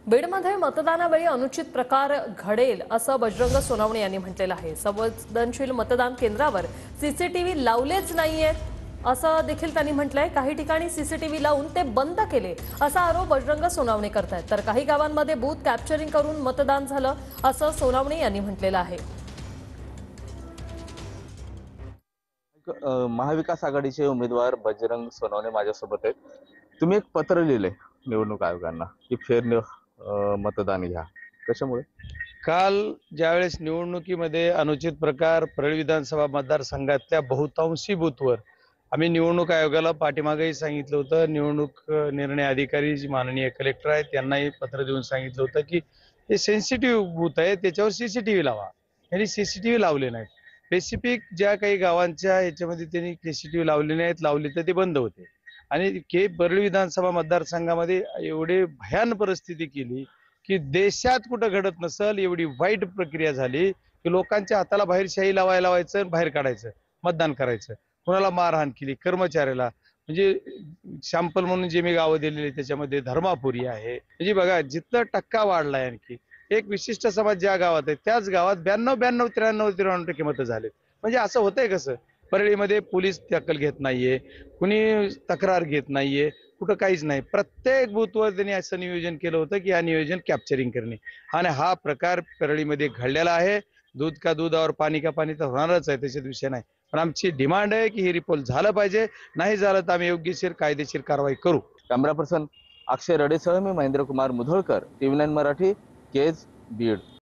बीडमध्ये मतदानावेळी अनुचित प्रकार घडेल असं बजरंग सोनवणे यांनी म्हटलेलं आहे। संवेदनशील मतदान केंद्रावर सीसीटीव्ही लावलेच नाहीयेत असं देखील त्यांनी म्हटलंय। काही ठिकाणी सीसीटीव्ही लावून ते बंद केले असा आरोप बजरंग सोनवणे करतायत, तर काही गावांमध्ये बूथ कॅप्चरिंग करून मतदान झालं असं सोनवणे यांनी म्हटलेलं आहे। महाविकास आघाडीचे उमेदवार बजरंग सोनवणे माझ्यासोबत आहेत। तुम्ही एक पत्र लिहिले निवडणूक आयोगांना की मतदान घ्या, कशामुळे? काल ज्यावेळेस निवडणुकीमध्ये अनुचित प्रकार परळी विधानसभा मतदारसंघातल्या बहुतांशी बूथवर आम्ही निवडणूक आयोगाला पाठीमागेही सांगितलं होतं। निवडणूक निर्णय अधिकारी जी माननीय कलेक्टर आहेत त्यांनाही पत्र देऊन सांगितलं होतं की हे सेन्सिटिव्ह बूथ आहे, त्याच्यावर सीसीटीव्ही लावा। यांनी सीसीटीव्ही लावले नाहीत। स्पेसिफिक ज्या काही गावांच्या याच्यामध्ये त्यांनी सीसीटीव्ही लावले नाहीत, लावले तर ते बंद होते। आणि परळी विधानसभा मतदारसंघामध्ये एवढे भयान परिस्थिती केली की देशात कुठं घडत नसल एवढी वाईट प्रक्रिया झाली की लोकांच्या हाताला बाहेर शाई लावायचं, बाहेर काढायचं, मतदान करायचं। कोणाला मारहाण केली, कर्मचाऱ्याला, म्हणजे शॅम्पल म्हणून जे मी गावं दिलेली त्याच्यामध्ये धर्मापुरी आहे। म्हणजे बघा जिथं टक्का वाढलाय, आणखी एक विशिष्ट समाज ज्या गावात आहे त्याच गावात 92-93 मतं झाले। म्हणजे असं होतंय कसं? परळीमध्ये पोलीस दखल घेत नाहीये, कुणी तक्रार घेत नाहीये, कुठं काहीच नाही। प्रत्येक बूथवर त्यांनी असं नियोजन केलं होतं की हा नियोजन कॅप्चरिंग करणे, आणि हा प्रकार परळीमध्ये घडलेला आहे। दूध का दूध और पाणी का पाणी तर होणारच आहे, त्याच्यात विषय नाही। पण आमची डिमांड आहे की हे रिपोल झालं पाहिजे, नाही झालं तर आम्ही योग्यशीर कायदेशीर कारवाई करू। कॅमेरा पर्सन अक्षय रडेसह मी महेंद्र कुमार मुधोळकर, TV9 मराठी, केज, बीड।